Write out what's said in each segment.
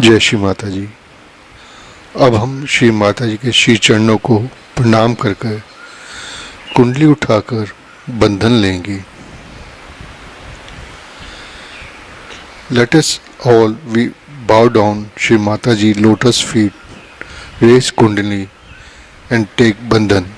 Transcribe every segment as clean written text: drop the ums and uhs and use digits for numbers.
जय श्री माता जी। अब हम श्री माता जी के श्री चरणों को प्रणाम करके कुंडली उठाकर बंधन लेंगे। Let us all we bow down Shri Mataji lotus feet, raise kundali and take bandhan.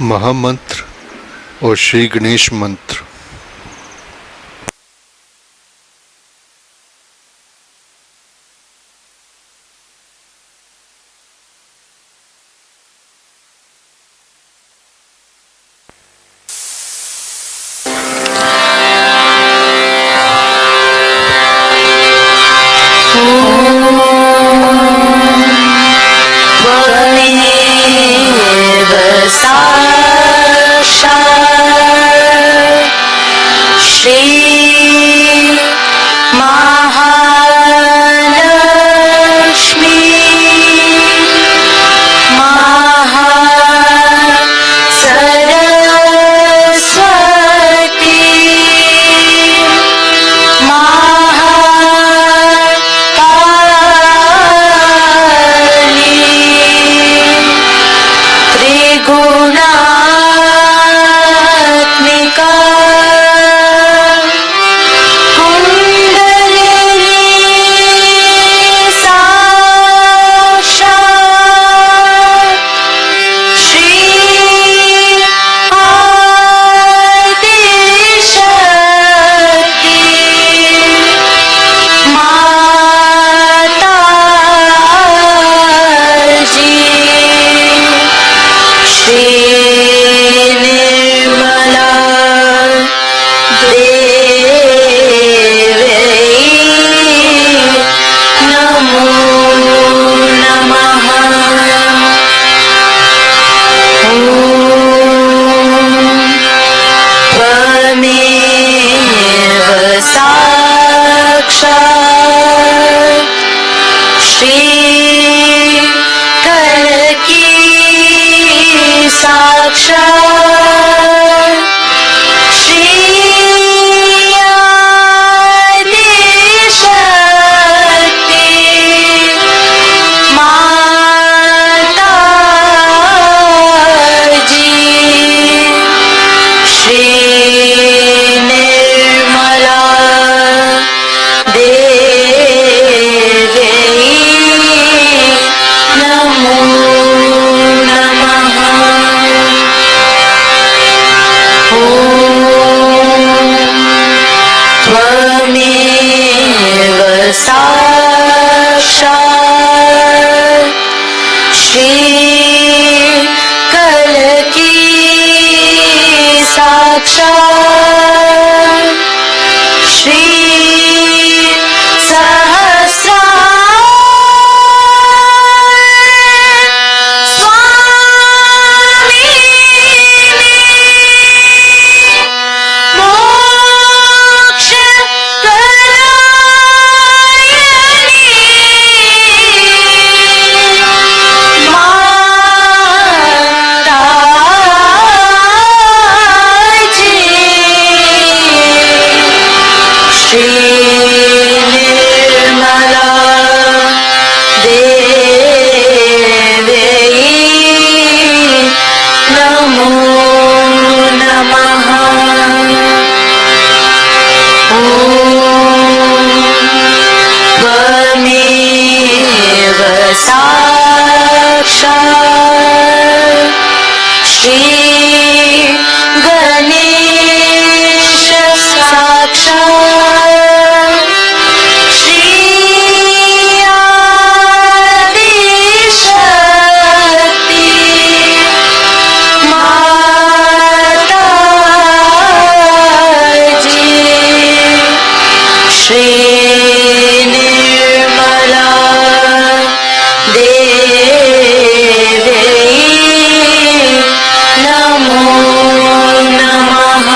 महामंत्र और श्री गणेश मंत्र। साक्षात् श्री गणेश साक्षात् श्री आदिशक्ति माताजी श्री निर्मला देवी नमो नमः।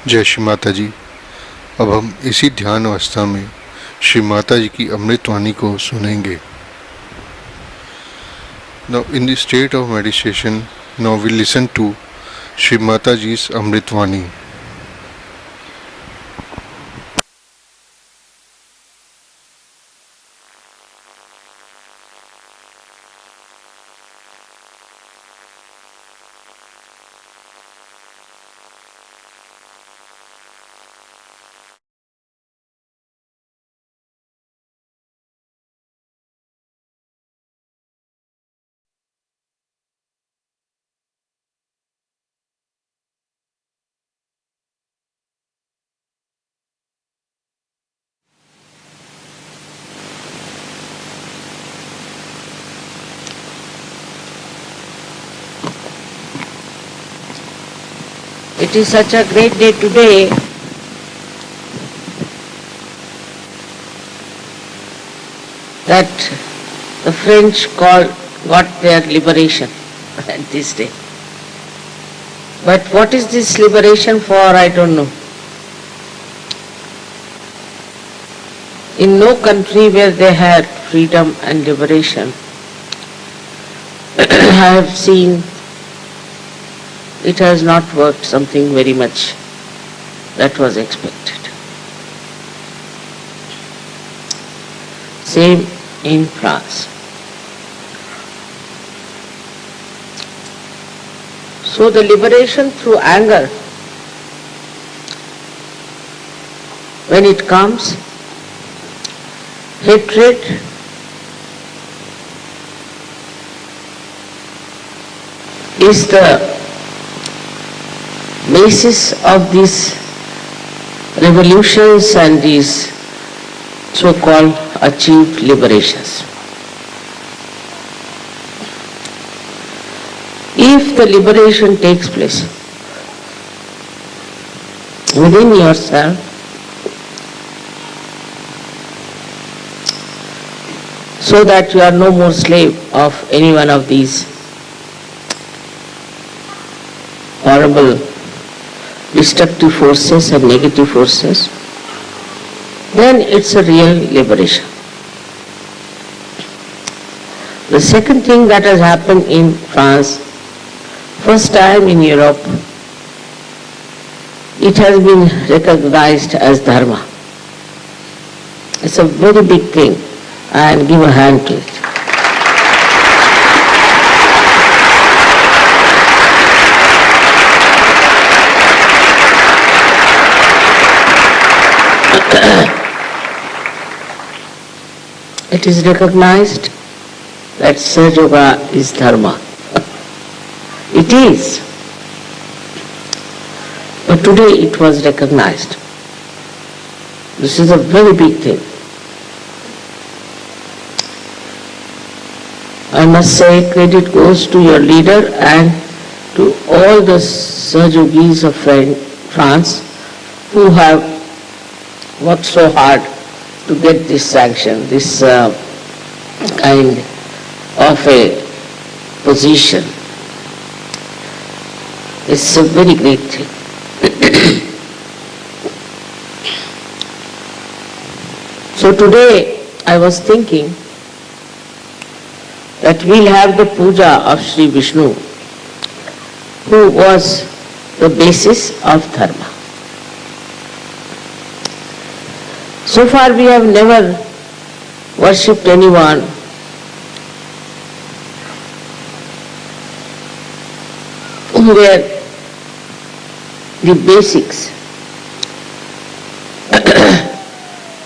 जय श्री माता जी। अब हम इसी ध्यान अवस्था में श्री माता जी की अमृतवाणी को सुनेंगे। Now in the state of meditation, now we listen to Shri Mataji's Amritvani. It is such a great day today that the French got their liberation at this day. But what is this liberation for, I don't know. In no country where they had freedom and liberation, I have seen it has not worked something very much that was expected. Same in France. So the liberation through anger, when it comes, hatred, is the basis of these revolutions and these so-called achieved liberations. If the liberation takes place within yourself, so that you are no more slave of any one of these horrible destructive forces and negative forces, then it's a real liberation. The second thing that has happened in France, first time in Europe, it has been recognized as dharma. It's a very big thing, and give a hand to it. it is recognized that Sahaja Yoga is dharma. It is. But today it was recognized. This is a very big thing. I must say credit goes to your leader and to all the Sahajogis of France who have worked so hard to get this sanction, this kind of a position. It's a very great thing. So today I was thinking that we'll have the puja of Shri Vishnu, who was the basis of dharma. So far we have never worshipped anyone who were the basics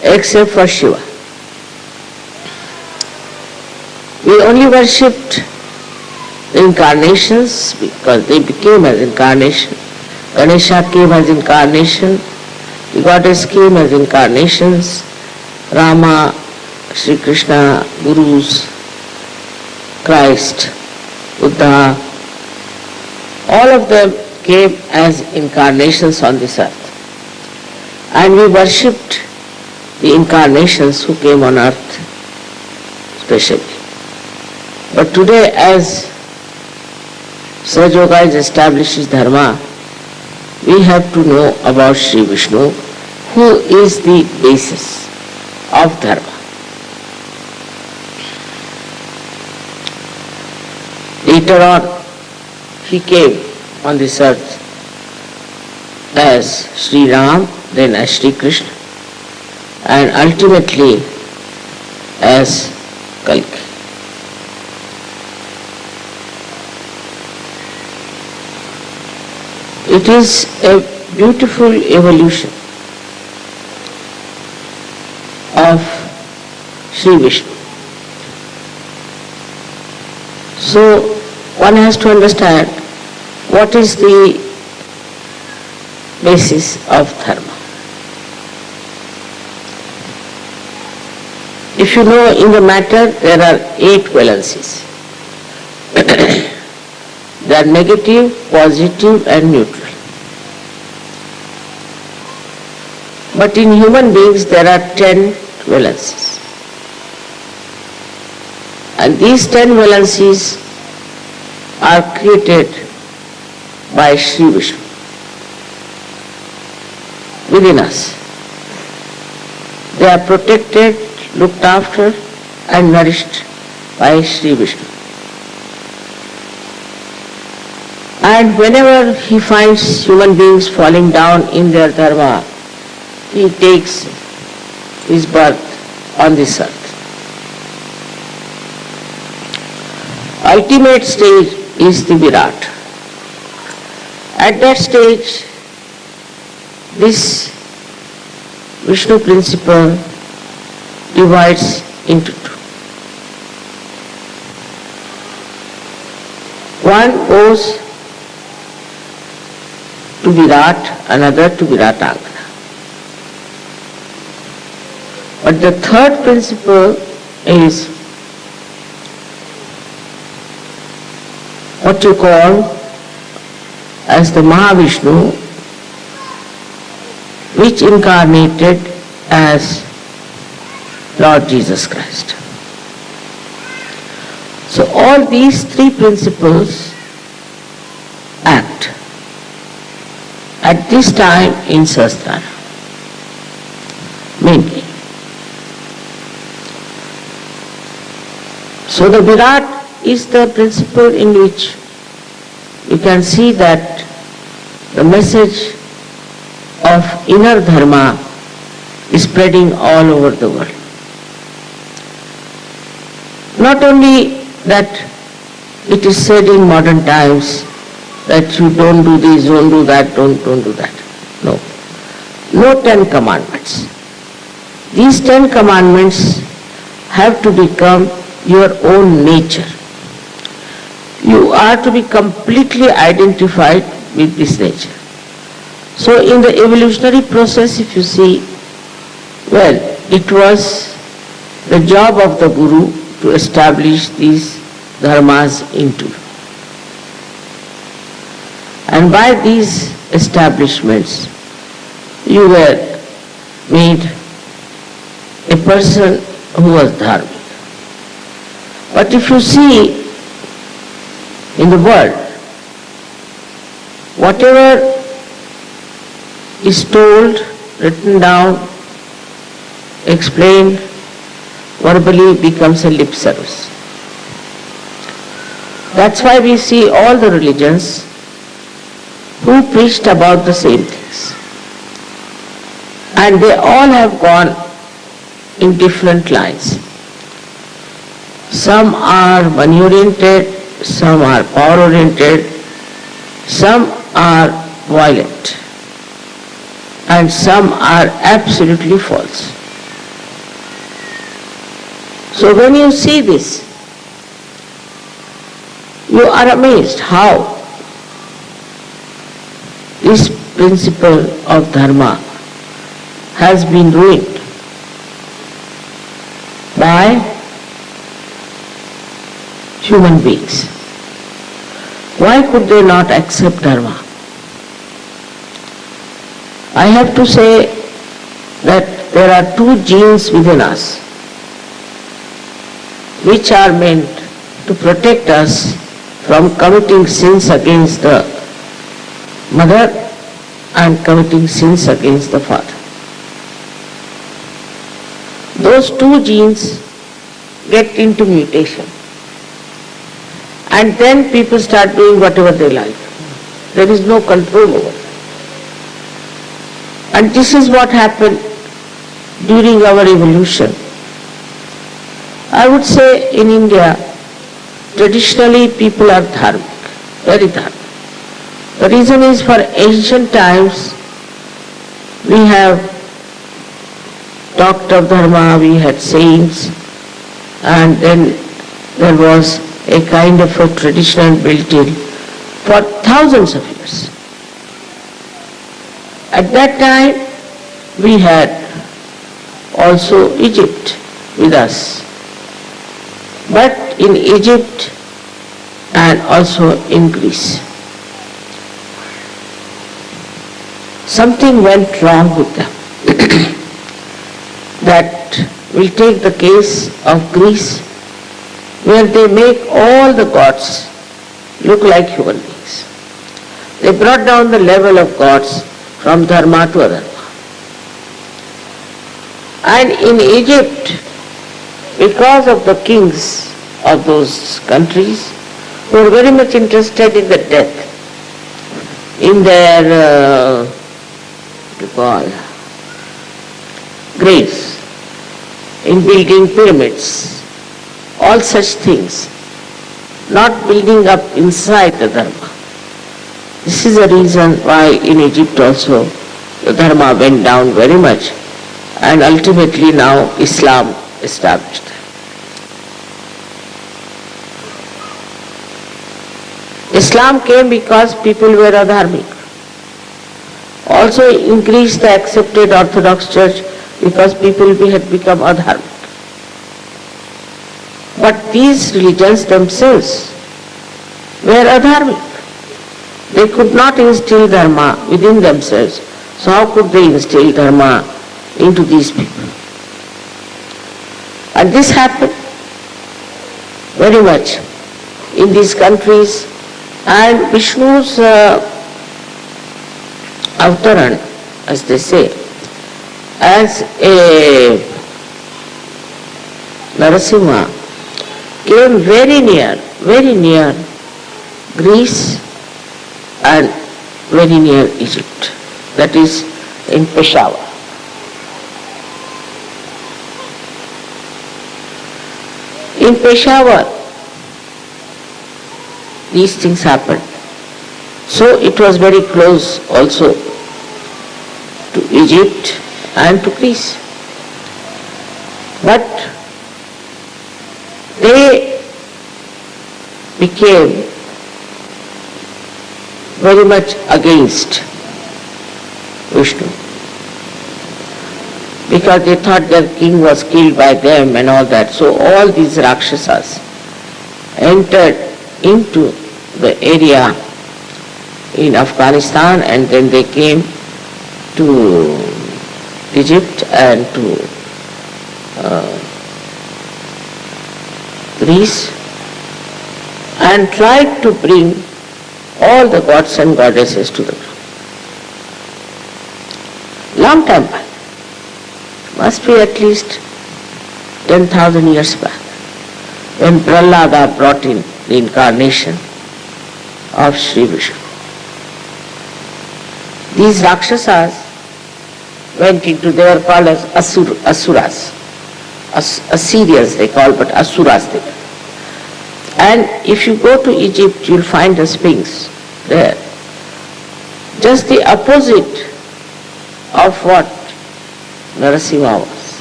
except for Shiva. We only worshipped the incarnations because they became as incarnation. Ganesha came as incarnation, the goddess came as incarnations, Rama, Sri Krishna, Gurus, Christ, Buddha, all of them came as incarnations on this earth. And we worshipped the incarnations who came on earth specially. But today, as Sahaja Yoga is established as dharma, we have to know about Shri Vishnu, who is the basis of dharma. Later on, he came on this earth as Sri Ram, then as Sri Krishna, and ultimately as Kalki. It is a beautiful evolution of Shri Vishnu. So one has to understand what is the basis of dharma. If you know, in the matter there are 8 valencies. They are negative, positive and neutral. But in human beings there are 10 valencies. And these 10 valencies are created by Shri Vishnu within us. They are protected, looked after and nourished by Shri Vishnu. And whenever he finds human beings falling down in their dharma, he takes his birth on this earth. Ultimate stage is the Virat. At that stage, this Vishnu principle divides into 2. One goes to Virat, another to Viratangana. But the third principle is what you call as the Mahavishnu, which incarnated as Lord Jesus Christ. So all these 3 principles act at this time in Sahasrara, mainly. So the Virat is the principle in which you can see that the message of inner dharma is spreading all over the world. Not only that it is said in modern times that you don't do this, don't do that, don't do that. No. No 10 commandments. These 10 commandments have to become your own nature. You are to be completely identified with this nature. So in the evolutionary process, if you see, well, it was the job of the Guru to establish these dharmas into you. And by these establishments, you were made a person who was dharmic. But if you see in the world, whatever is told, written down, explained, verbally becomes a lip service. That's why we see all the religions who preached about the same things. And they all have gone in different lines. Some are money-oriented, some are power-oriented, some are violent, and some are absolutely false. So when you see this, you are amazed how this principle of dharma has been ruined by human beings. Why could they not accept dharma? I have to say that there are two genes within us which are meant to protect us from committing sins against the mother and committing sins against the father. Those two genes get into mutation, and then people start doing whatever they like. There is no control over it. And this is what happened during our evolution. I would say in India, traditionally people are dharmic, very dharmic. The reason is, for ancient times we have talked of dharma, we had saints, and then there was a kind of a tradition built in for thousands of years. At that time we had also Egypt with us. But in Egypt and also in Greece, something went wrong with them. That will take the case of Greece, where they make all the gods look like human beings. They brought down the level of gods from dharma to adharma. And in Egypt, because of the kings of those countries who were very much interested in the death, in their graves, in building pyramids, all such things, not building up inside the dharma. This is the reason why in Egypt also the dharma went down very much, and ultimately now Islam established. Islam came because people were adharmic. Also increased the accepted Orthodox Church because people had become adharmic. But these religions themselves were adharmic. They could not instill dharma within themselves. So how could they instill dharma into these people? And this happened very much in these countries. And Vishnu's avtaran, as they say, as a Narasimha, came very near Greece and very near Egypt, that is in Peshawar. In Peshawar, these things happened. So it was very close also to Egypt and to Greece. But they became very much against Vishnu, because they thought their king was killed by them and all that. So all these Rakshasas entered into the area in Afghanistan, and then they came to Egypt and to Greece and tried to bring all the gods and goddesses to the ground. Long time back, must be at least 10,000 years back, when Prahlada brought in the incarnation of Shri Vishnu. These Rakshasas went into, they were called as Asuras. Assyrians they call, but Asuras they were. And if you go to Egypt, you'll find the Sphinx there. Just the opposite of what Narasimha was.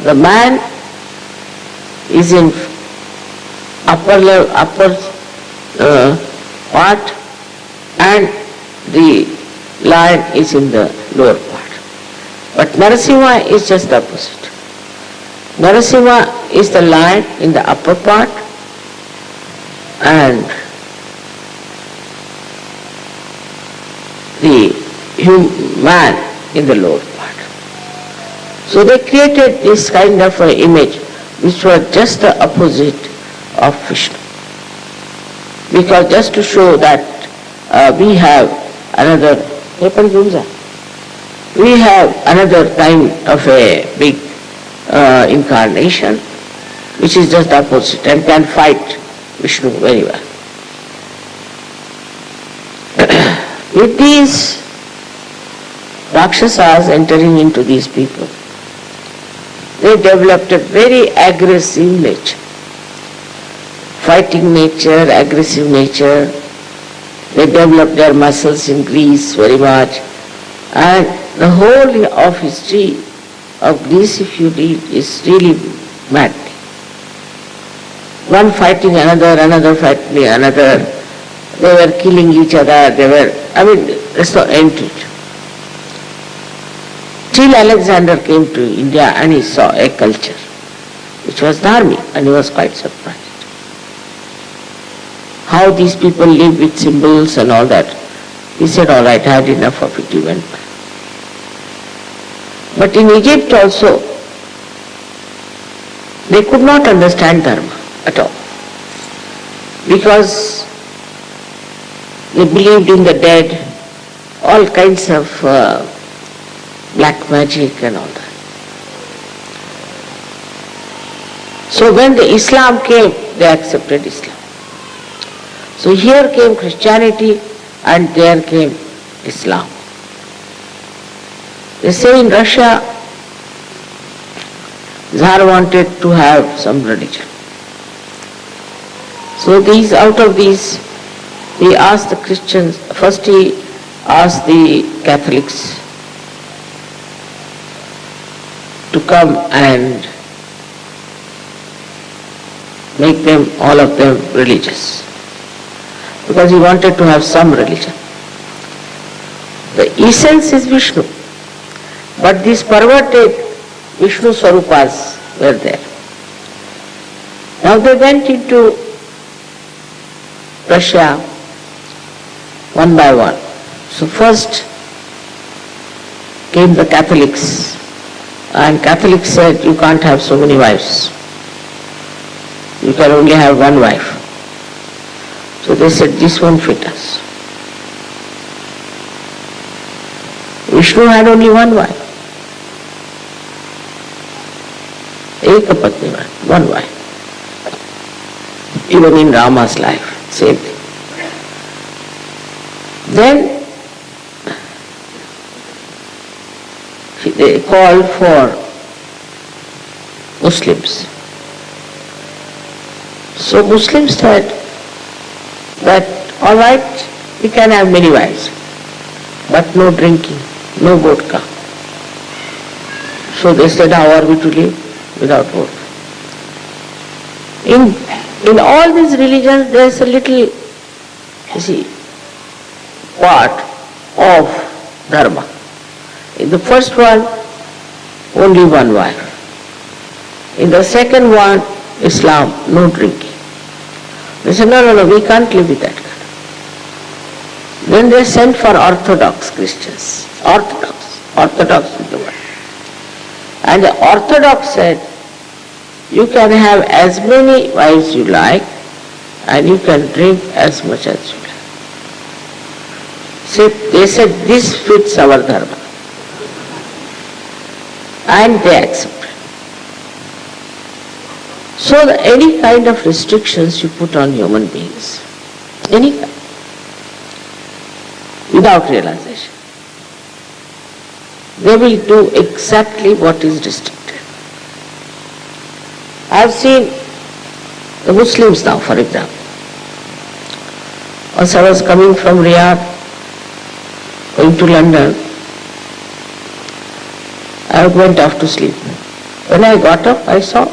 The man is in upper part, and the lion is in the lower part. But Narasimha is just the opposite. Narasimha is the lion in the upper part, and the man in the lower part. So they created this kind of an image which was just the opposite of Vishnu. Because just to show that we have another kind of a big incarnation which is just the opposite and can fight Vishnu very well. With these Rakshasas entering into these people, they developed a very aggressive nature, fighting nature, aggressive nature. They developed their muscles in Greece very much, and the whole of history of Greece, if you read, is really mad. One fighting another, another fighting another. They were killing each other. There's no end to it. Till Alexander came to India and he saw a culture which was dharmic, and he was quite surprised. How these people live with symbols and all that. He said, all right, I had enough of it, he went back. But in Egypt also, they could not understand dharma at all, because they believed in the dead, all kinds of black magic and all that. So when the Islam came, they accepted Islam. So here came Christianity and there came Islam. They say in Russia, Tsar wanted to have some religion. So out of these, he asked the Christians, first he asked the Catholics to come and make them, all of them, religious, because he wanted to have some religion. The essence is Vishnu, but these perverted Vishnu Swarupas were there. Now they went into Russia one by one. So first came the Catholics, and Catholics said, you can't have so many wives. You can only have one wife. So they said, this won't fit us. Vishnu had only one wife. Ekapatni, one wife. Even in Rama's life, same thing. Then they called for Muslims. So Muslims said that, all right, we can have many wives, but no drinking, no vodka. So they said, how are we to live without vodka? In all these religions there is a little, part of dharma. In the first one, only one wife. In the second one, Islam, no drinking. They said, no, we can't live with that kind. Then they sent for Orthodox Christians. Orthodox is the word. And the Orthodox said, you can have as many wives you like and you can drink as much as you like. So they said, this fits our dharma. And they accepted. So any kind of restrictions you put on human beings, any kind, without realization, they will do exactly what is restricted. I have seen the Muslims now, for example. Once I was coming from Riyadh, going to London, I went off to sleep. When I got up, I saw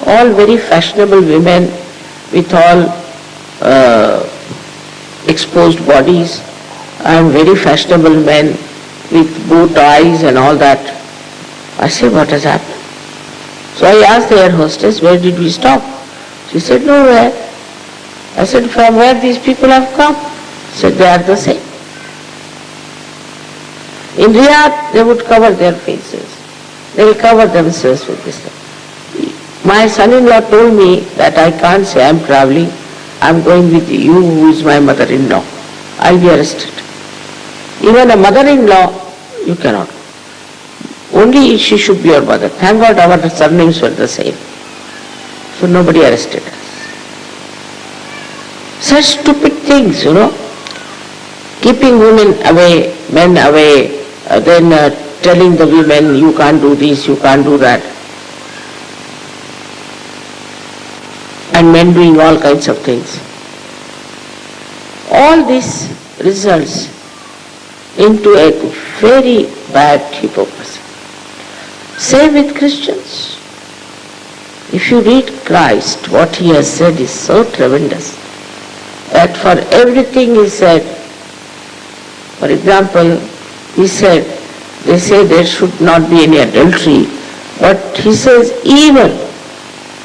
all very fashionable women with all exposed bodies and very fashionable men with bow ties and all that. I said, what has happened? So I asked the air hostess, where did we stop? She said, nowhere. I said, from where these people have come? She said, they are the same. In Riyadh, they would cover their faces. They will cover themselves with this thing. My son-in-law told me that I can't say I'm traveling, I'm going with you who is my mother-in-law. I'll be arrested. Even a mother-in-law, you cannot. Only she should be your mother. Thank God our surnames were the same. So nobody arrested us. Such stupid things, keeping women away, men away, then telling the women, you can't do this, you can't do that. And men doing all kinds of things. All this results into a very bad hypocrisy. Same with Christians. If you read Christ, what he has said is so tremendous that for everything he said, for example, he said, they say there should not be any adultery, but he says even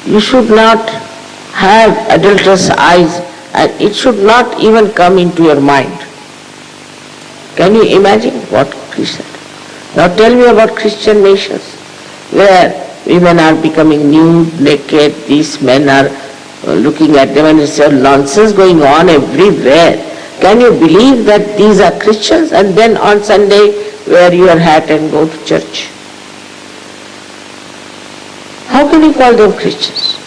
you should not have adulterous eyes and it should not even come into your mind. Can you imagine what he said? Now tell me about Christian nations where women are becoming nude, naked, these men are looking at them and it's a nonsense going on everywhere. Can you believe that these are Christians and then on Sunday wear your hat and go to church? How can you call them Christians?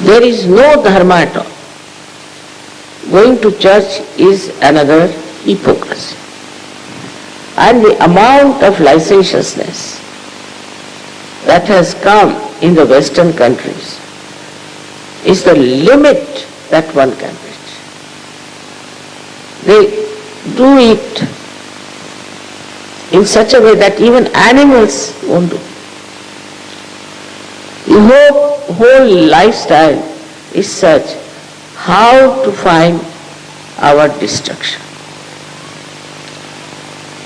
There is no dharma at all. Going to church is another hypocrisy. And the amount of licentiousness that has come in the Western countries is the limit that one can reach. They do it in such a way that even animals won't do. The whole lifestyle is such, how to find our destruction.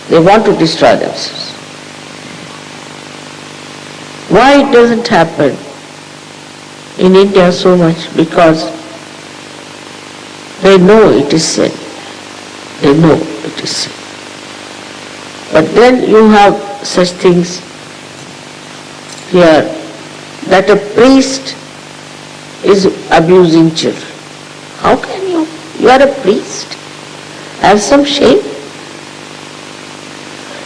They want to destroy themselves. Why it doesn't happen in India so much? Because they know it is sin. They know it is sin. But then you have such things here that a priest is abusing children. How can you? You are a priest. Have some shame.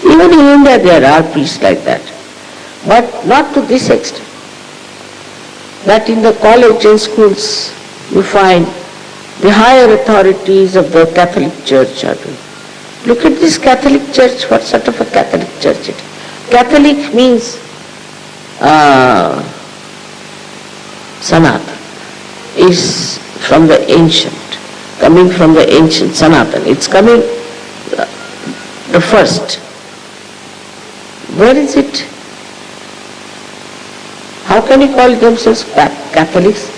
Even in India there are priests like that. But not to this extent. That in the college and schools you find the higher authorities of the Catholic Church are doing. Look at this Catholic Church, what sort of a Catholic Church it is. Catholic means Sanatan, is from the ancient, coming from the ancient Sanatan. It's coming the first. Where is it? How can you call themselves Catholics?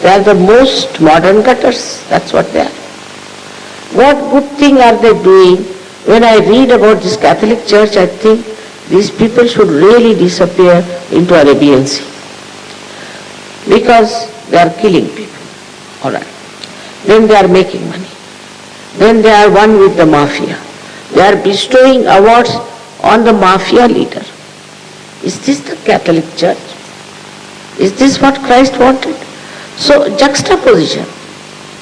They are the most modern gutters. That's what they are. What good thing are they doing? When I read about this Catholic Church, I think these people should really disappear into Arabian Sea. Because they are killing people. Alright. Then they are making money. Then they are one with the mafia. They are bestowing awards on the mafia leader. Is this the Catholic Church? Is this what Christ wanted? So juxtaposition.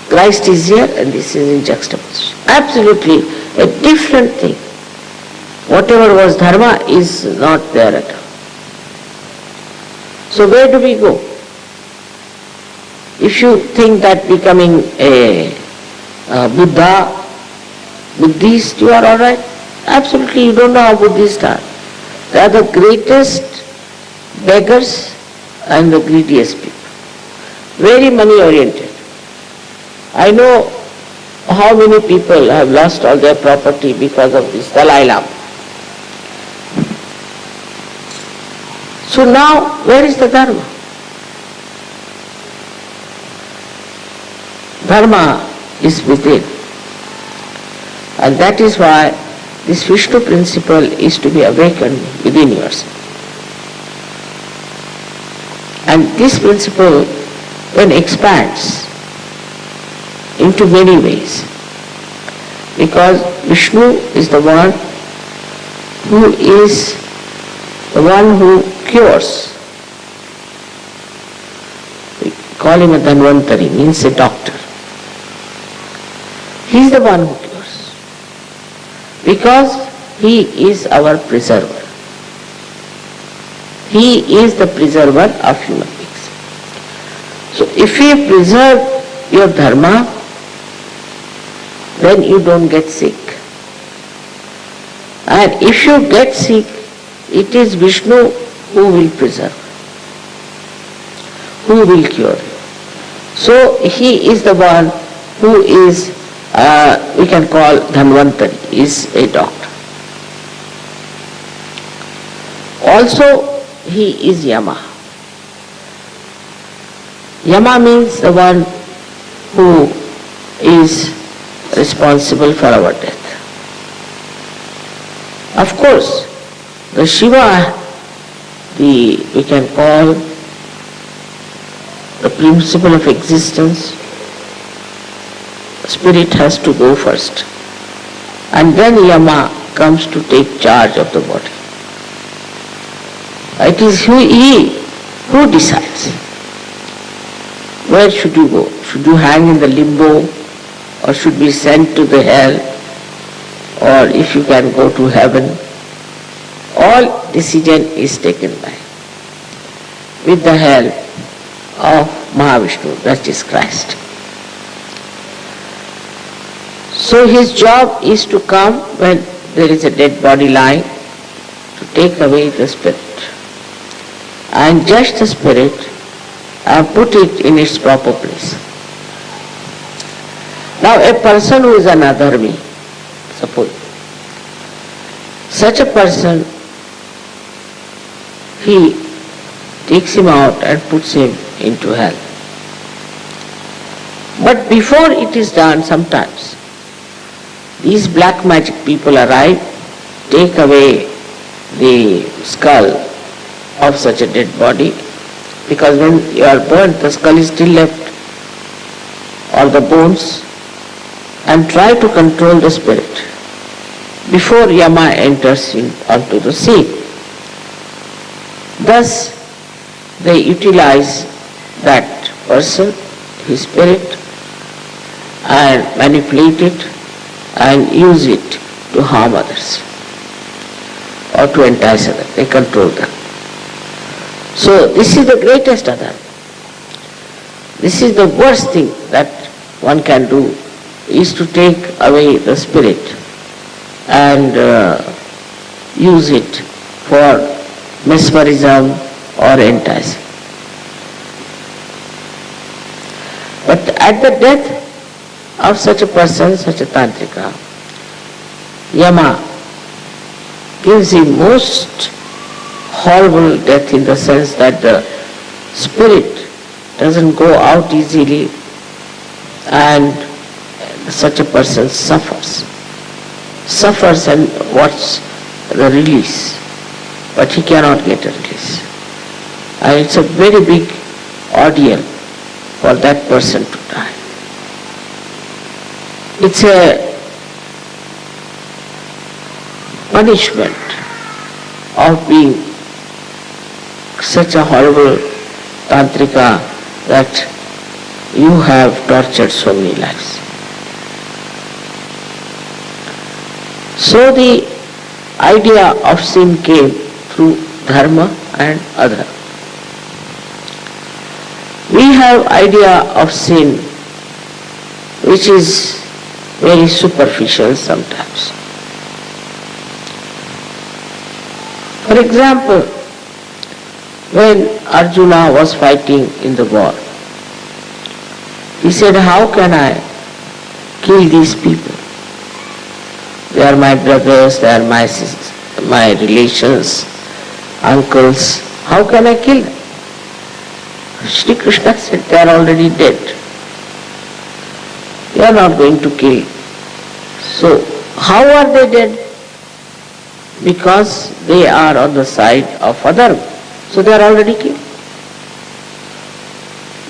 Christ is here and this is in juxtaposition. Absolutely a different thing. Whatever was dharma is not there at all. So where do we go? If you think that becoming a Buddhist, you are alright. Absolutely, you don't know how Buddhists are. They are the greatest beggars and the greediest people. Very money oriented. I know how many people have lost all their property because of this Dalai Lama. So now, where is the Dharma? Dharma is within. And that is why this Vishnu principle is to be awakened within yourself. And this principle then expands into many ways. Because Vishnu is the one who cures. We call him a voluntary, means a doctor. He is the one who cures. Because he is our preserver. He is the preserver of human beings. So if you preserve your dharma, then you don't get sick. And if you get sick, it is Vishnu who will preserve, who will cure you. So he is the one who is, we can call Dhanvantari, is a doctor. Also, he is Yama. Yama means the one who is responsible for our death. Of course, the Shiva, we can call the principle of existence, spirit has to go first. And then Yama comes to take charge of the body. It is he who decides. Where should you go? Should you hang in the limbo, or should be sent to the hell, or if you can go to heaven? All decision is taken by, with the help of Mahavishnu, that is Christ. So his job is to come when there is a dead body lying, to take away the spirit and judge the spirit and put it in its proper place. Now a person who is an adharmi, suppose, such a person, he takes him out and puts him into hell. But before it is done, sometimes these black magic people arrive, take away the skull of such a dead body, because when you are burnt, the skull is still left, or the bones, and try to control the spirit before Yama enters onto the scene. Thus, they utilize that person, his spirit, and manipulate it and use it to harm others or to entice others. They control them. So this is the greatest adharma. This is the worst thing that one can do, is to take away the spirit and use it for mesmerism or enticing. But at the death of such a person, such a tantrika, Yama gives him most horrible death, in the sense that the spirit doesn't go out easily, and such a person suffers and what's the release, but he cannot get a release. And it's a very big ordeal for that person to die. It's a punishment of being such a horrible tantrika that you have tortured so many lives. So the idea of sin came through dharma and adharma. We have idea of sin which is very superficial sometimes. For example, when Arjuna was fighting in the war, he said, how can I kill these people? They are my brothers, they are my relations, uncles. How can I kill them? Shri Krishna said, they are already dead. They are not going to kill. So, how are they dead? Because they are on the side of adharma. So they are already killed.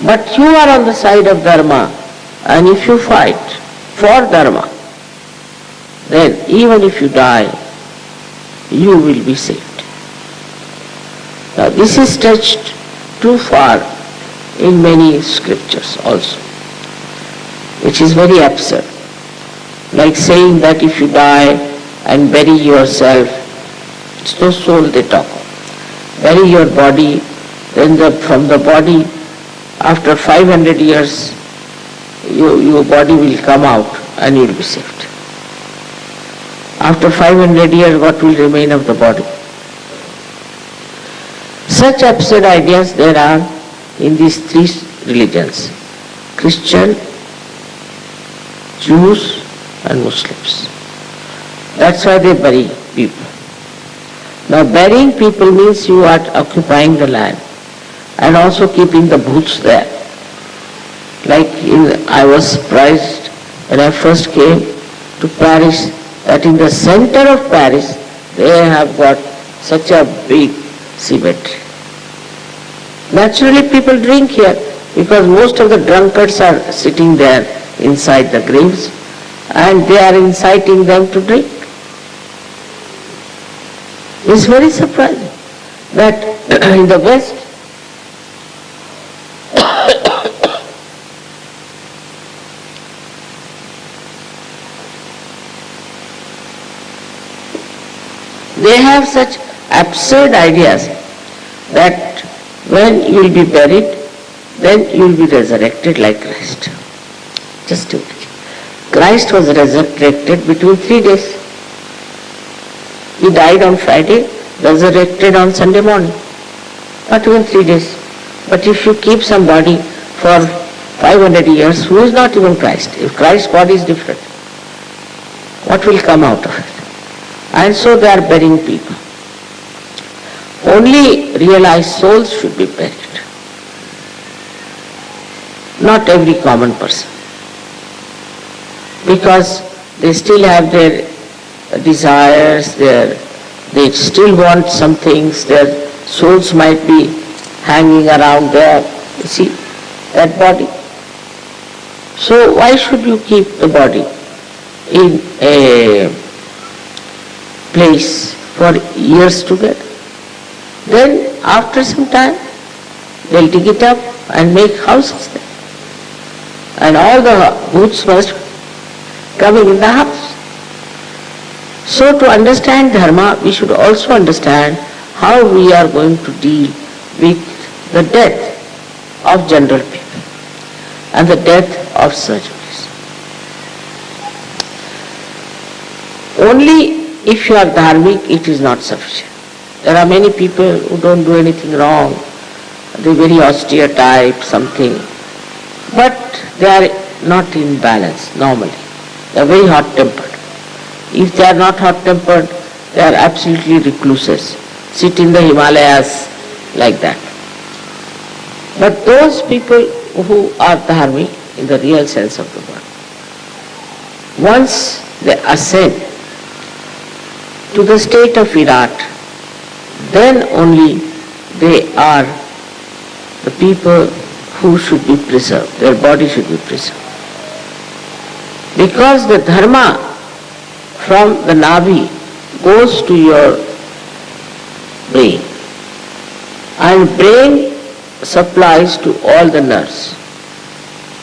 But you are on the side of dharma, and if you fight for dharma, then even if you die, you will be saved. Now this is stretched too far in many scriptures also, which is very absurd. Like saying that if you die and bury yourself, it's no soul they talk of. Bury your body, then from the body, after 500 years, your body will come out and you will be saved. After 500 years, what will remain of the body? Such absurd ideas there are in these three religions: Christian, Jews and Muslims. That's why they bury people. Now burying people means you are occupying the land and also keeping the bhoots there. Like I was surprised when I first came to Paris that in the center of Paris they have got such a big cemetery. Naturally people drink here because most of the drunkards are sitting there inside the graves and they are inciting them to drink. It's very surprising that in the West they have such absurd ideas that when you will be buried, then you will be resurrected like Christ. Just imagine. Christ was resurrected between 3 days. He died on Friday, resurrected on Sunday morning. Not even 3 days. But if you keep somebody for 500 years, who is not even Christ, if Christ's body is different, what will come out of it? And so they are burying people. Only realized souls should be buried. Not every common person. Because they still have their desires, they still want some things, their souls might be hanging around there. You see, that body. So why should you keep the body in a place for years together? Then after some time, they'll dig it up and make houses there. And all the booths must coming in the house. So to understand dharma, we should also understand how we are going to deal with the death of general people and the death of surgeries. Only if you are dharmic, it is not sufficient. There are many people who don't do anything wrong. They are very austere type, something. But they are not in balance normally. They are very hot-tempered. If they are not hot-tempered, they are absolutely recluses. Sit in the Himalayas like that. But those people who are dharmic in the real sense of the word, once they ascend to the state of Virat, then only they are the people who should be preserved, their body should be preserved. Because the dharma from the navi goes to your brain, and brain supplies to all the nerves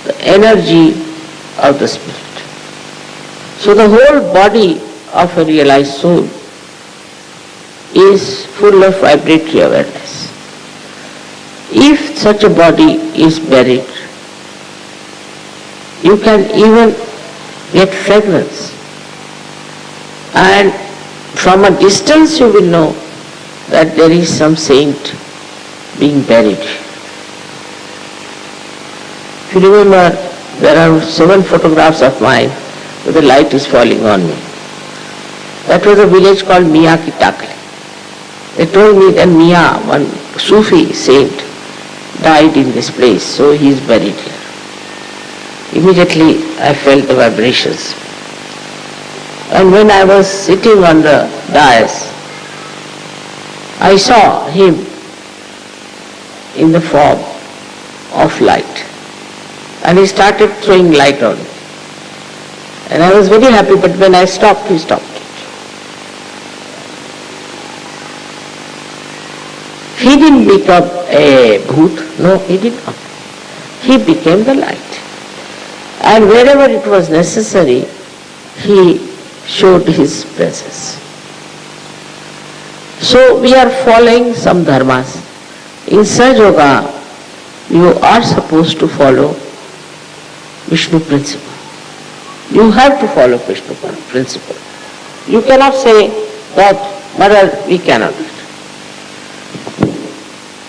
the energy of the spirit. So the whole body of a realized soul is full of vibratory awareness. If such a body is buried, you can even get fragrance, and from a distance you will know that there is some saint being buried. If you remember, there are 7 photographs of mine where the light is falling on me. That was a village called Mia Ki Takli. They told me that Mia, one Sufi saint, died in this place, so he is buried here. Immediately I felt the vibrations. And when I was sitting on the dais, I saw him in the form of light. And he started throwing light on me. And I was very happy, but when I stopped, he stopped. He didn't become a bhoot, no, he did not. He became the light. And wherever it was necessary, he showed his presence. So we are following some dharmas. In Sahaja Yoga, you are supposed to follow Vishnu principle. You have to follow Vishnu principle. You cannot say that, Maharaj, we cannot do it.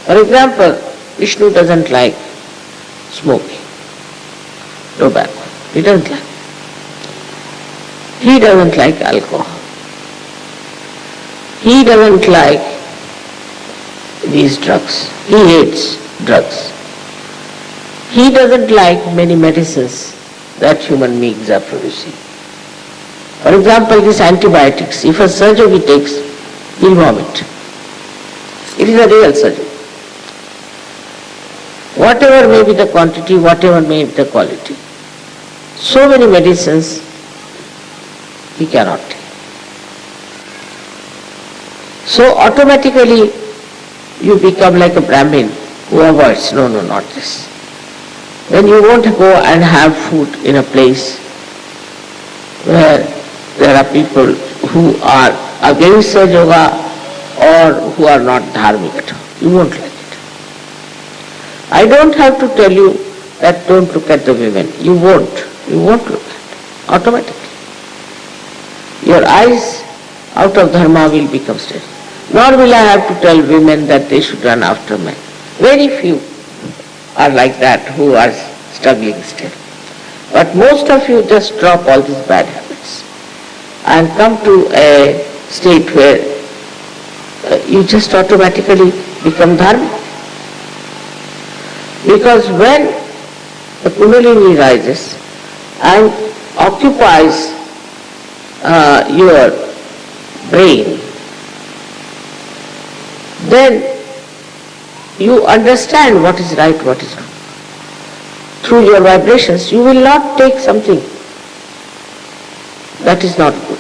For example, Vishnu doesn't like smoking, tobacco. He doesn't like. He doesn't like alcohol. He doesn't like these drugs. He hates drugs. He doesn't like many medicines that human beings are producing. For example, these antibiotics, if a surgery takes, he'll vomit. It is a real surgery. Whatever may be the quantity, whatever may be the quality, so many medicines he cannot take. So automatically you become like a Brahmin who avoids, no, not this. Then you won't go and have food in a place where there are people who are against Sahaja Yoga or who are not dharmic at all. You won't like it. I don't have to tell you that don't look at the women. You won't look at it automatically. Your eyes out of dharma will become steady. Nor will I have to tell women that they should run after men. Very few are like that who are struggling still. But most of you just drop all these bad habits and come to a state where you just automatically become dharmic. Because when the Kundalini rises and occupies your brain, then you understand what is right, what is wrong. Through your vibrations, you will not take something that is not good.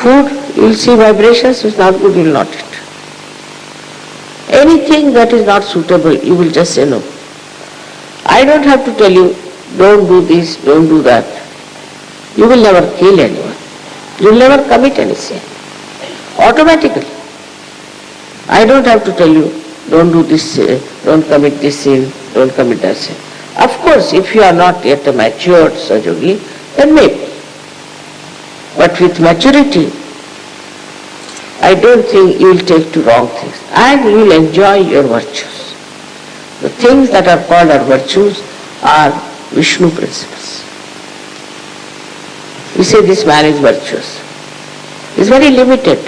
Food, you will see vibrations, is not good, you will not eat. Anything that is not suitable, you will just say no. I don't have to tell you, don't do this, don't do that. You will never kill anyone. You will never commit any sin. Automatically. I don't have to tell you, don't do this, don't commit this sin, don't commit that sin. Of course, if you are not yet a matured Sahaja, then maybe. But with maturity, I don't think you will take to wrong things. And you will enjoy your virtues. The things that are called our virtues are Vishnu principles. We say this man is virtuous. He is very limited.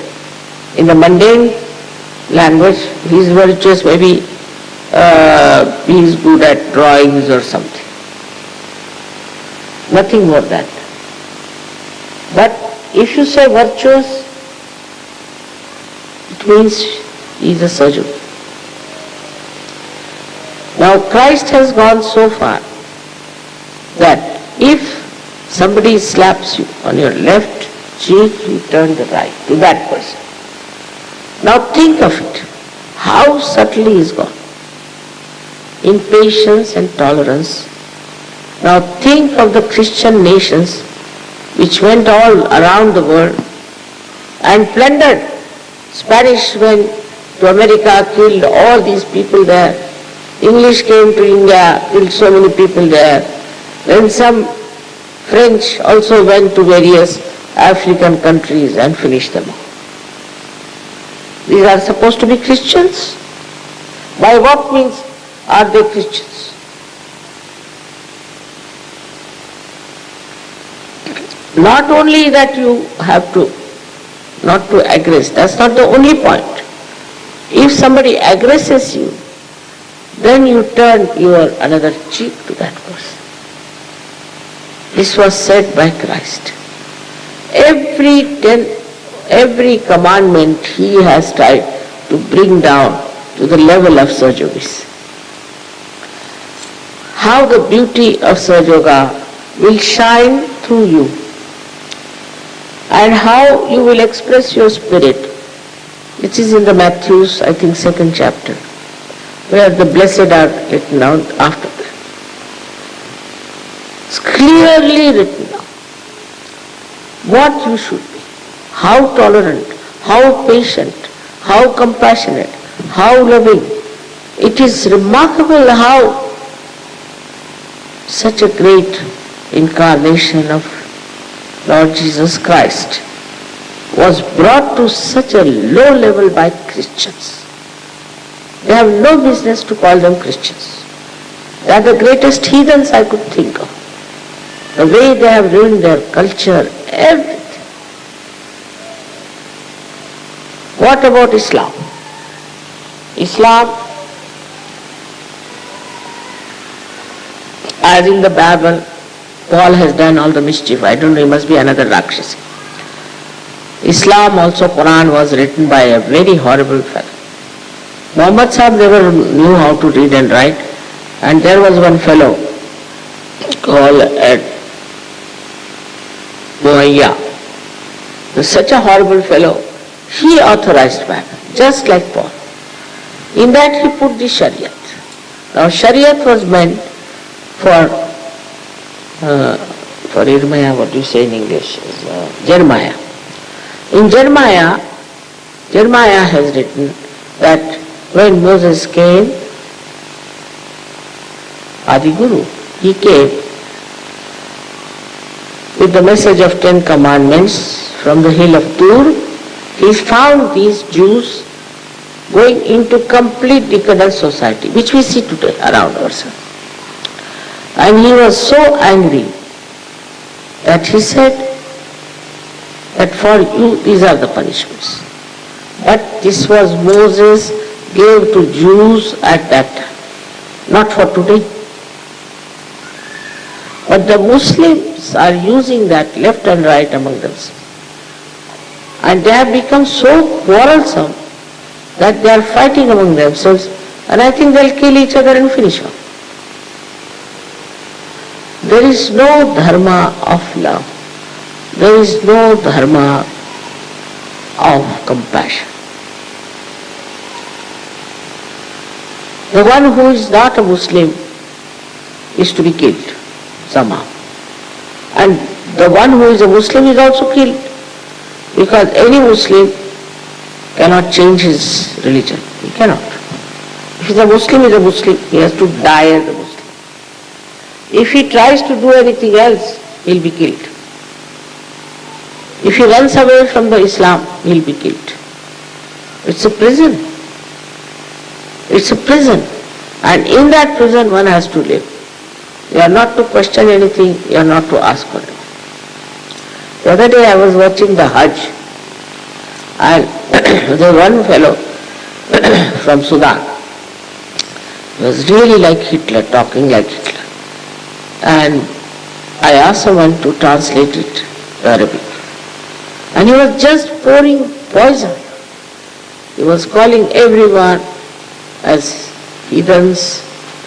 In the mundane language, he is virtuous maybe he is good at drawings or something. Nothing more than that. But if you say virtuous, it means he is a surgeon. Now Christ has gone so far that if somebody slaps you on your left cheek, you turn the right to that person. Now think of it, how subtly he is gone. In patience and tolerance. Now think of the Christian nations which went all around the world and plundered. Spanish went to America, killed all these people there. English came to India, killed so many people there. Then some French also went to various African countries and finished them all. These are supposed to be Christians? By what means are they Christians? Not only that you have to not to aggress, that's not the only point. If somebody aggresses you, then you turn your another cheek to that person. This was said by Christ. Every commandment he has tried to bring down to the level of Sahaja Yoga. How the beauty of Sahaja Yoga will shine through you, and how you will express your spirit, which is in the Matthew's, I think, 2nd chapter, where the blessed are written out after that. It's clearly written down what you should be, how tolerant, how patient, how compassionate, how loving. It is remarkable how such a great incarnation of Lord Jesus Christ was brought to such a low level by Christians. They have no business to call them Christians. They are the greatest heathens I could think of. The way they have ruined their culture, everything. What about Islam? Islam, as in the Bible, Paul has done all the mischief. I don't know, he must be another Rakshasi. Islam also, Quran was written by a very horrible fellow. Muhammad Sahib never knew how to read and write, and there was one fellow called Muayya. Such a horrible fellow. He authorized BAGH, just like Paul. In that he put the Shariat. Now Shariat was meant for Jeremiah, what do you say in English? Jeremiah. In Jeremiah has written that when Moses came, Adi Guru, he came with the message of 10 commandments from the hill of Tur. He found these Jews going into complete decadent society, which we see today around ourselves. And he was so angry that he said that for you these are the punishments. But this was Moses gave to Jews at that time, not for today. But the Muslims are using that left and right among themselves. And they have become so quarrelsome that they are fighting among themselves, and I think they'll kill each other and finish off. There is no dharma of love. There is no dharma of compassion. The one who is not a Muslim is to be killed somehow. And the one who is a Muslim is also killed, because any Muslim cannot change his religion. He cannot. If he's a Muslim, he is a Muslim. He has to die as a Muslim. If he tries to do anything else, he'll be killed. If he runs away from the Islam, he'll be killed. It's a prison. It's a prison. And in that prison one has to live. You are not to question anything, you are not to ask for it. The other day I was watching the Hajj, and there was one fellow from Sudan. He was really like Hitler, talking like Hitler. And I asked someone to translate it to Arabic. And he was just pouring poison. He was calling everyone as heathens.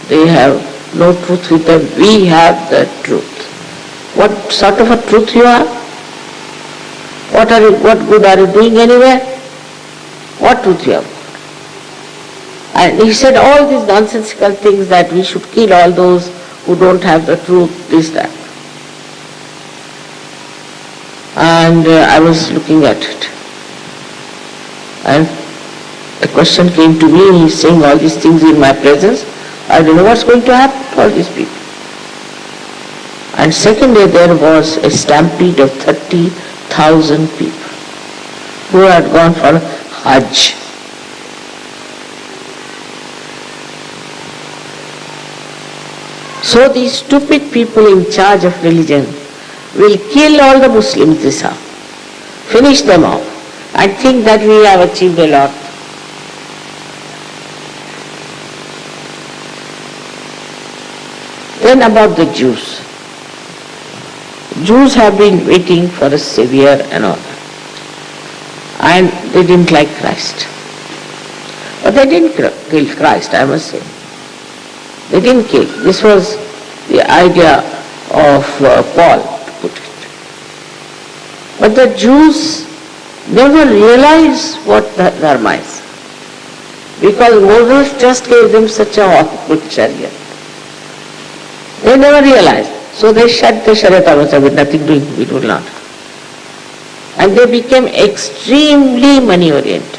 They have no truth with them. We have the truth. What sort of a truth you have? What good are you doing anywhere? What truth you have? And he said all these nonsensical things that we should kill all those who don't have the truth, this, that. And I was looking at it. And a question came to me, he's saying all these things in my presence. I don't know what's going to happen to all these people. And second day there was a stampede of 30,000 people who had gone for Hajj. So these stupid people in charge of religion will kill all the Muslims this hour, finish them off, and think that we have achieved a lot. Then about the Jews. Jews have been waiting for a savior and all that. And they didn't like Christ. But they didn't kill Christ, I must say. They didn't kill. This was the idea of Paul, to put it. But the Jews never realized what the Dharma is. Because Moses just gave them such a awkward chariot. They never realized. So they shut the Sharia with nothing doing, we will not. And they became extremely money oriented.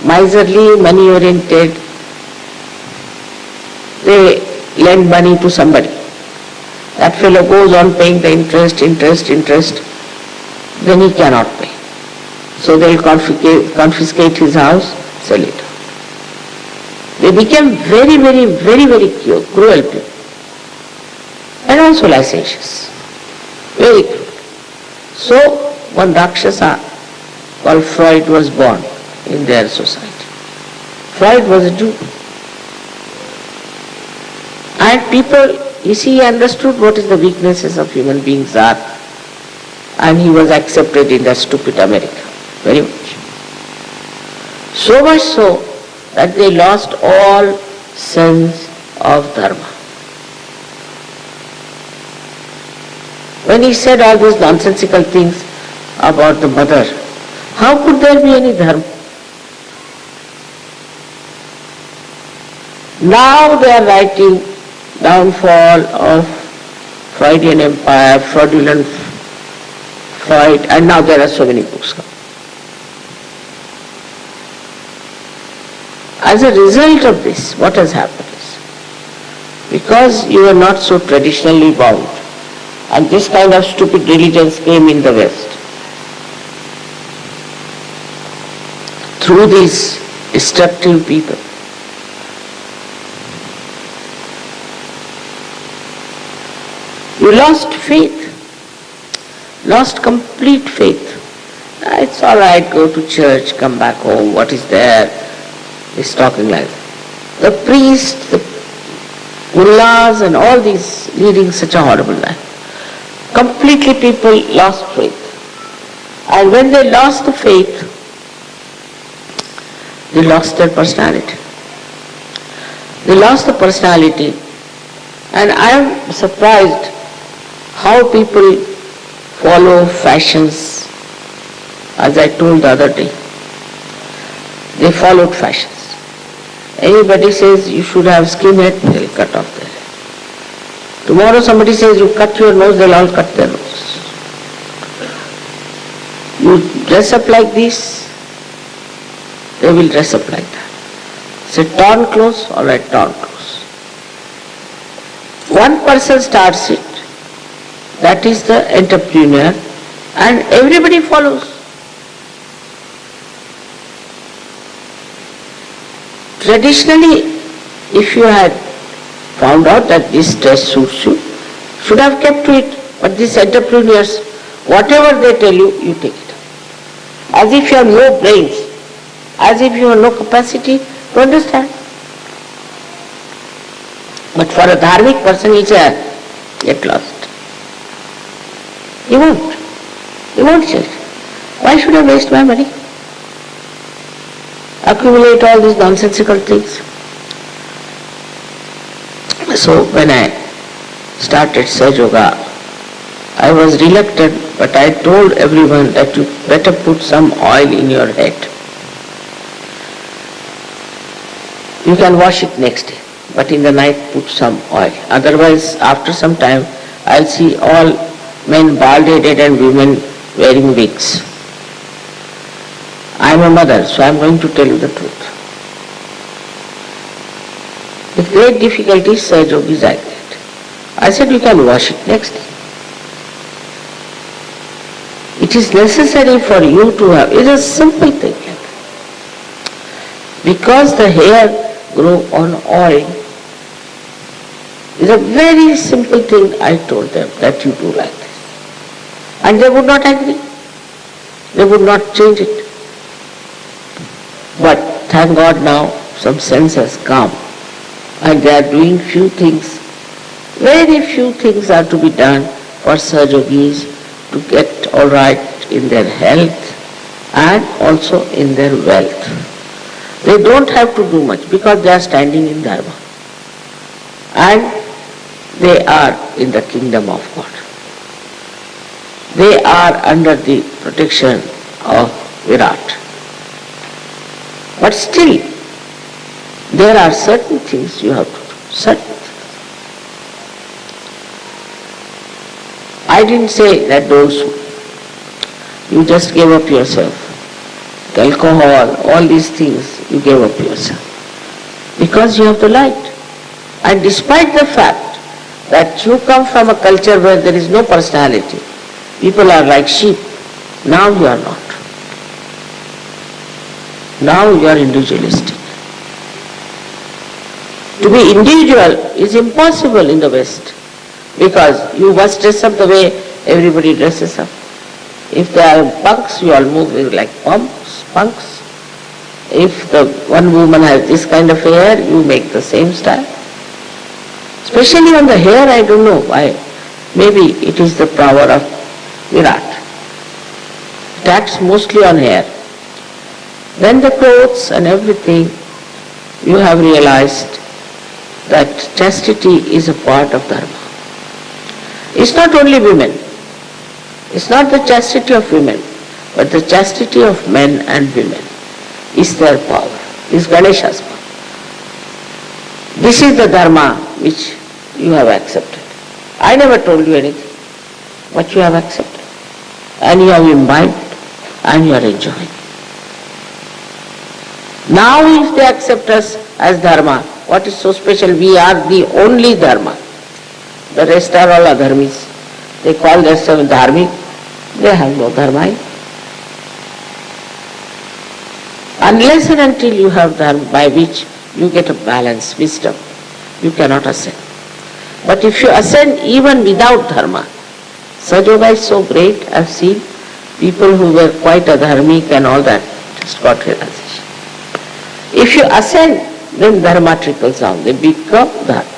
Miserly, money oriented. They lend money to somebody. That fellow goes on paying the interest, then he cannot pay. So they will confiscate his house, sell it. They became very, very, very, very cruel people. And also licentious. Very cruel. So one Rakshasa called Freud was born in their society. Freud was a Jew. And people, you see, he understood what is the weaknesses of human beings are. And he was accepted in that stupid America, very much. So much so that they lost all sense of dharma. When he said all those nonsensical things about the mother, how could there be any dharma? Now they are writing downfall of Freudian empire, fraudulent Freud, and now there are so many books coming. As a result of this, what has happened is, because you are not so traditionally bound, and this kind of stupid religions came in the West, through these destructive people, you lost faith, lost complete faith. It's all right, go to church, come back home, what is there? He's talking like that. The priests, the mullahs and all these leading such a horrible life. Completely people lost faith. And when they lost the faith, they lost their personality. They lost the personality. And I am surprised how people follow fashions, as I told the other day. They followed fashions. Anybody says you should have skinhead, they'll cut off their hair. Tomorrow somebody says you cut your nose, they'll all cut their nose. You dress up like this, they will dress up like that. Say torn clothes, all right, torn clothes. One person starts it, that is the entrepreneur, and everybody follows. Traditionally, if you had found out that this dress suits you, should have kept to it. But these entrepreneurs, whatever they tell you, you take it. As if you have no brains, as if you have no capacity to understand. But for a dharmic person, he says, get lost. He won't. He won't change. Why should I waste my money? Accumulate all these nonsensical things. So when I started Saj Yoga, I was reluctant, but I told everyone that you better put some oil in your head. You can wash it next day, but in the night put some oil. Otherwise, after some time, I'll see all men bald-headed and women wearing wigs. I am a mother, so I am going to tell you the truth. With great difficulty, Saj Yogi is like that. I said, you can wash it next day. It is necessary for you to have, it's a simple thing. Because the hair grow on oil, it's a very simple thing I told them that you do like this. And they would not agree. They would not change it. But thank God now some sense has come and they are doing few things. Very few things are to be done for Saj Yogis to get all right in their health and also in their wealth. They don't have to do much because they are standing in Dharma. And they are in the kingdom of God. They are under the protection of Virat. But still, there are certain things you have to do. Certain things. I didn't say that those you just gave up yourself. Alcohol, all these things, you gave up yourself. Because you have the light. And despite the fact that you come from a culture where there is no personality, people are like sheep, now you are not. Now you are individualistic. To be individual is impossible in the West because you must dress up the way everybody dresses up. If they are punks, you all move like punks. If the one woman has this kind of hair, you make the same style. Especially on the hair, I don't know why. Maybe it is the power of Virat. It acts mostly on hair. Then the clothes and everything, you have realized that chastity is a part of Dharma. It's not only women. It's not the chastity of women, but the chastity of men and women is their power, is Ganesha's power. This is the Dharma which you have accepted. I never told you anything, but you have accepted. And you have imbibed and you are enjoying. Now if they accept us as Dharma, what is so special? We are the only Dharma. The rest are all adharmis. They call themselves dharmic. They have no Dharma. Unless and until you have Dharma by which you get a balance, wisdom, you cannot ascend. But if you ascend even without Dharma, Saj Yoga is so great. I have seen people who were quite adharmic and all that just got realization. If you ascend, then Dharma trickles down. They become Dharma.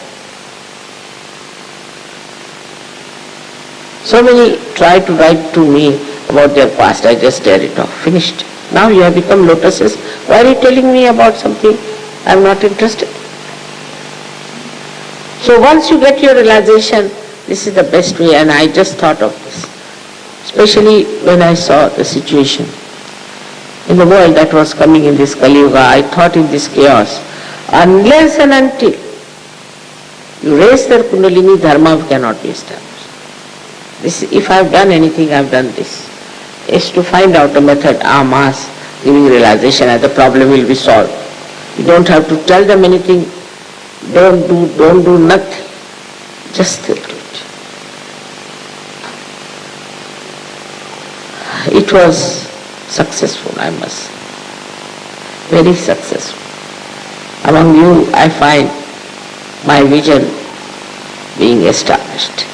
So many try to write to me about their past. I just tear it off. Finished. Now you have become lotuses. Why are you telling me about something I am not interested? So once you get your realization, this is the best way, and I just thought of this. Especially when I saw the situation in the world that was coming in this Kali Yuga, I thought in this chaos, unless and until you raise their Kundalini, Dharma cannot be established. This, if I have done anything, I have done this. Is to find out a method, mass, giving realization, and the problem will be solved. You don't have to tell them anything. Don't do nothing. Just think it. It was successful, I must say. Very successful. Among you, I find my vision being established.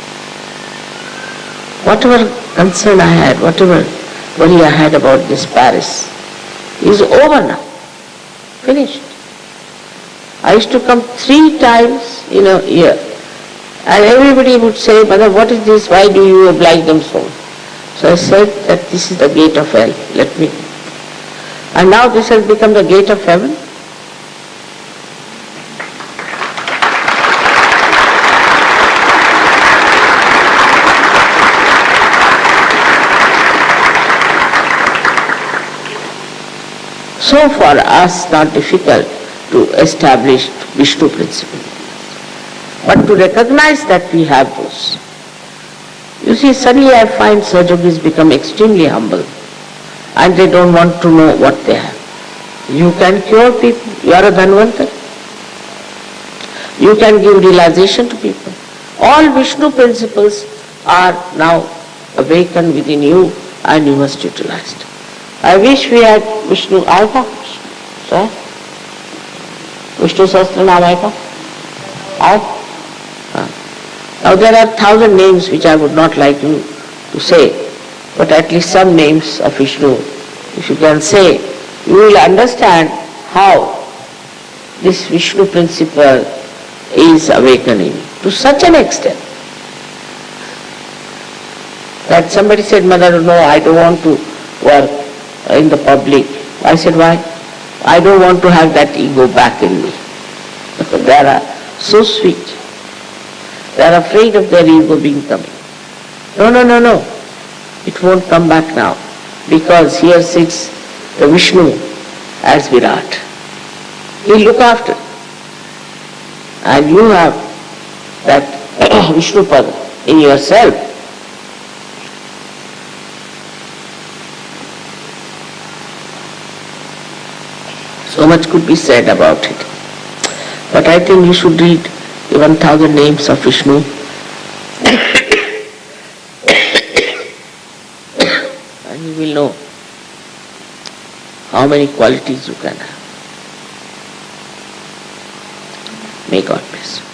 Whatever concern I had, whatever worry I had about this Paris is over now. Finished. I used to come 3 times in a year. And everybody would say, Mother, what is this? Why do you oblige them so? So I said that this is the gate of hell. Let me. And now this has become the gate of heaven. So for us, not difficult to establish Vishnu principle, but to recognize that we have those. You see, suddenly I find Sahajogis become extremely humble and they don't want to know what they have. You can cure people, you are a Dhanvantari. You can give realization to people. All Vishnu principles are now awakened within you and you must utilize it. I wish we had Vishnu. Aega? Sir? Vishnu Sahasra Naam aega? Now there are 1,000 names which I would not like you to say, but at least some names of Vishnu, if you can say, you will understand how this Vishnu principle is awakening to such an extent that somebody said, Mother, no, I don't want to work in the public. I said, why? I don't want to have that ego back in me. They are so sweet. They are afraid of their ego being coming. No. It won't come back now. Because here sits the Vishnu as Virat. He'll look after. And you have that Vishnu Pada in yourself. So much could be said about it. But I think you should read the 1,000 names of Vishnu. And you will know how many qualities you can have. May God bless you.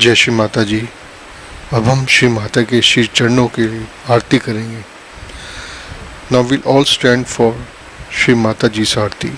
जय श्री माता जी। अब हम श्री माता के श्री चरणों की आरती करेंगे। Now will all stand for Shri Mata जी आरती।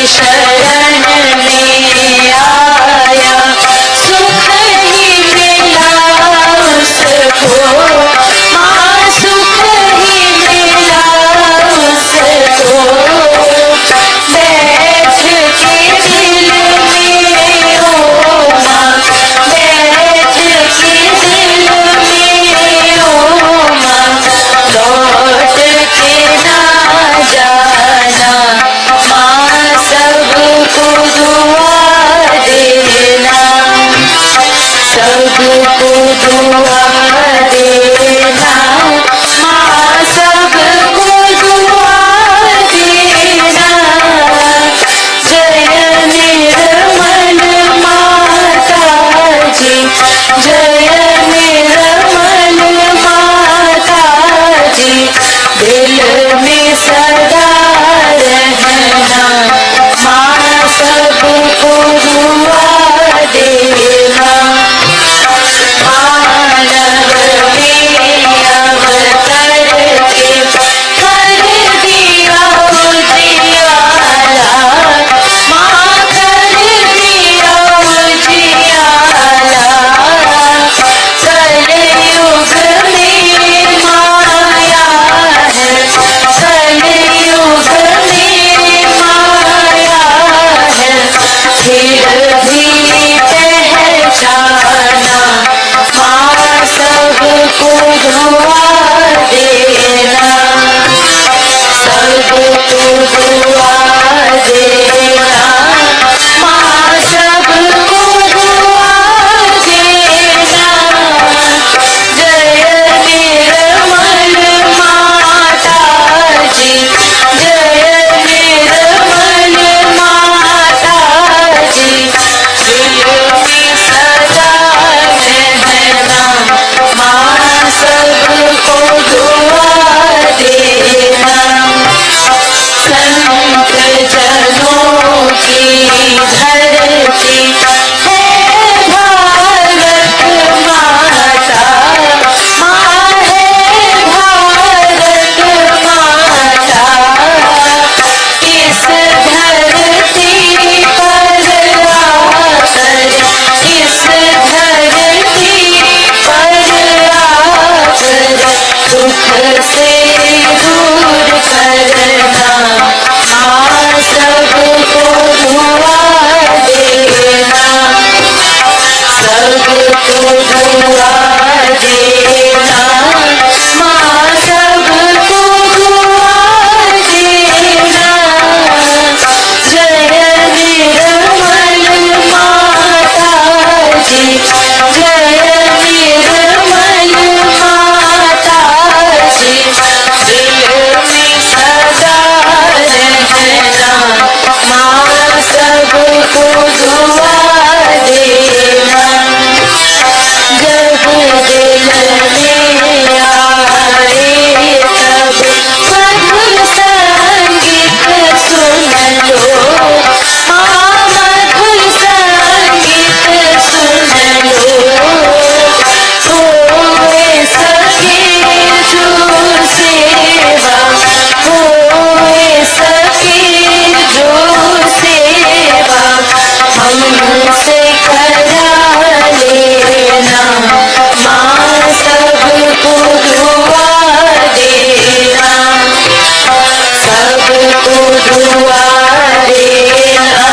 शरण में आया, सुख ही मिला उसको, माँ सुख ही मिला उसको। बैठ के दिल में ओ माँ, बैठ के दिल में ओ माँ, लौट के ना जाना, माँ सबको दुआ देना, सबको दुआ देना, माँ सबको दुआ देना। जय निर्मल माता जी, जय निर्मल माता जी, दिल में सदा रहना, माँ सबको दुआ देना। मानव में अवतर के कर दिया उजियारा, माँ कर दिया उजियारा। कलयुग में माया है, कलयुग में माया है, फिर भी पहचाना, माँ सबको दुआ देना, सबको दुआ देना, माँ सबको दुआ देना। जय निर्मल माता जी, जय निर्मल माता जी, दिल में सदा रहना, माँ सबको दुआ देना। संत जनों की धरती है भारत माता, माँ है भारत माता। इस धरती पर आकर, इस धरती पर आकर, दुख से दूर करना, माँ सबको दुआ देना, सबको दुआ देना, माँ सबको दुआ देना। जय निर्मल माता जी, जय निर्मल माता जी, दिल में सदा रहना, माँ सबको दुआ देना। जब दिल में आए तब मधुर संगीत सुन लो, माँ मधुर संगीत सुन लो। होए सके जो सेवा, होए सके जो सेवा, हमसे करा लेना, माँ सबको दुआ देना, सबको दुआ देना,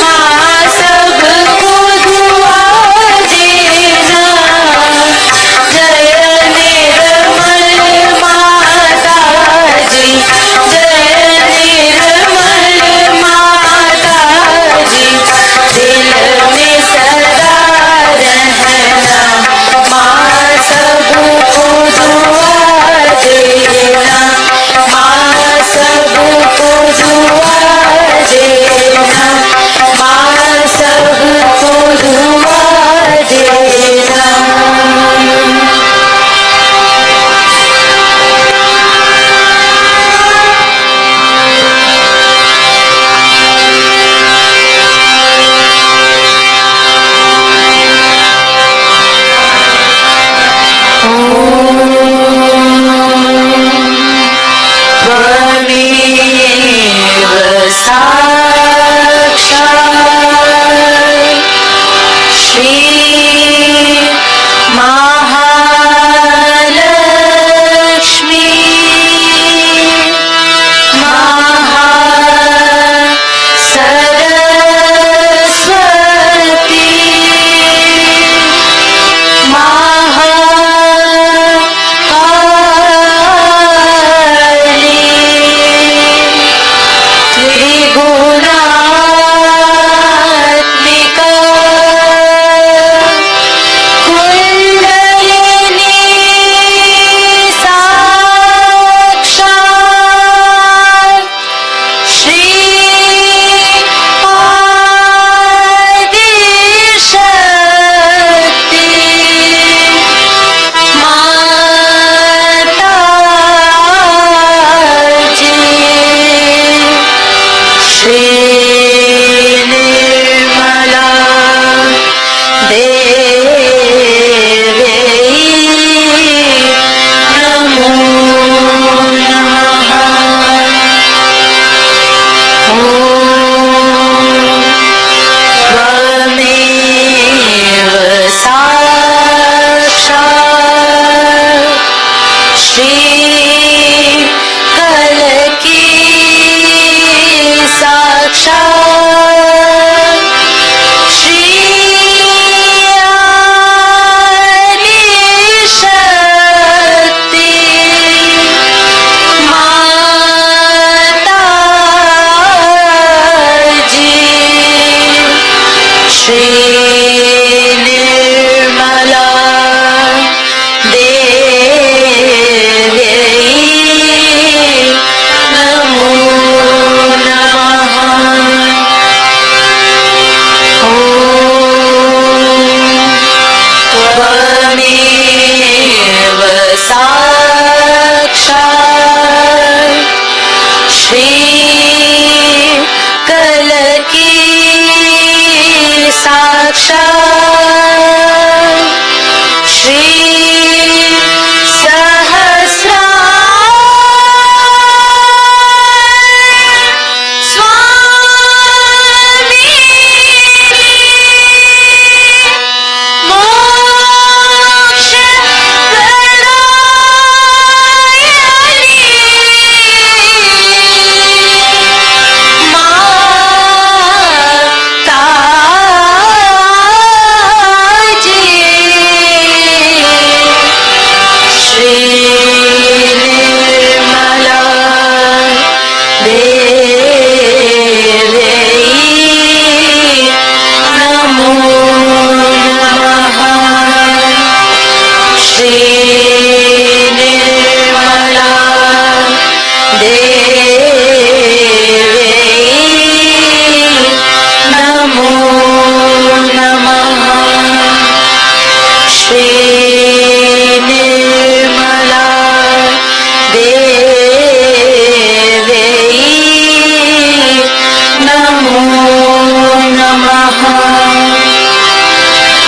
माँ सबको दुआ देना। जय निर्मल माता जी, जय निर्मल माता जी, दिल में सदा रहना, माँ सबको दुआ देना, माँ सबको दुआ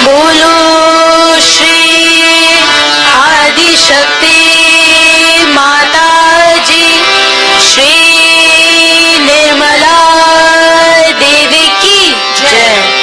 बोलो श्री आदि शक्ति माता जी, श्री निर्मला देवी की जय।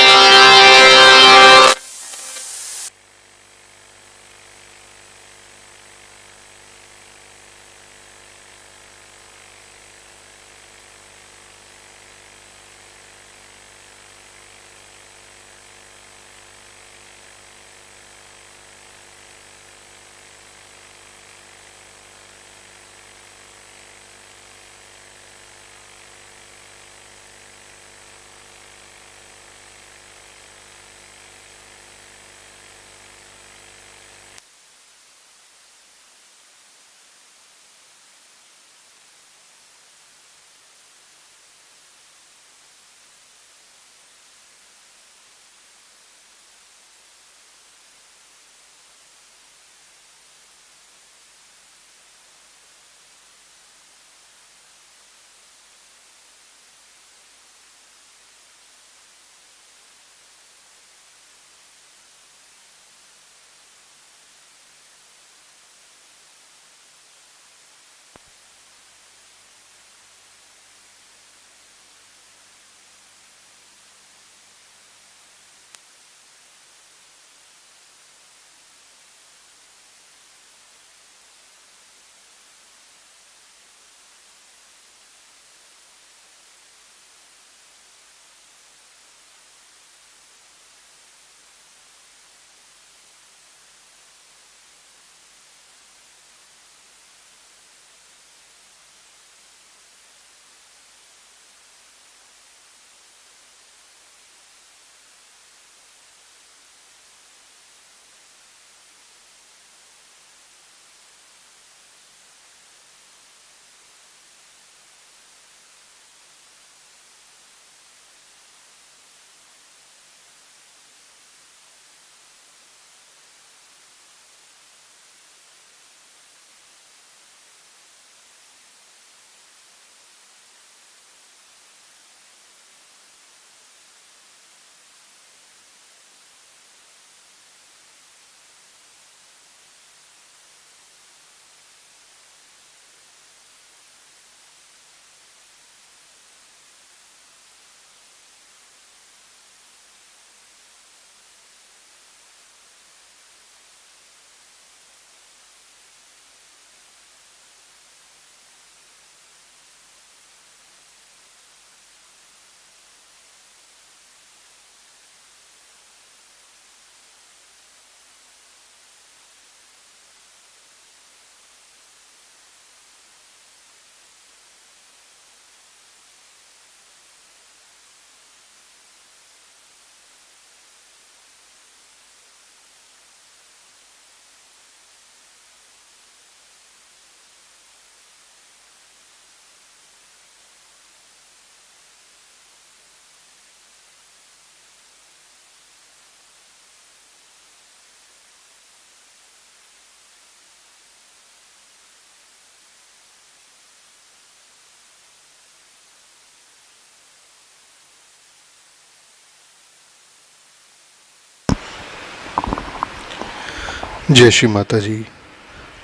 जय श्री माता जी।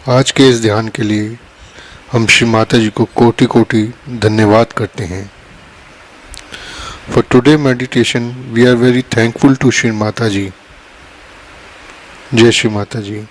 आज के इस ध्यान के लिए हम श्री माता जी को कोटि कोटि धन्यवाद करते हैं। For today meditation we are very thankful to Shri Mata ji. जय श्री माता जी।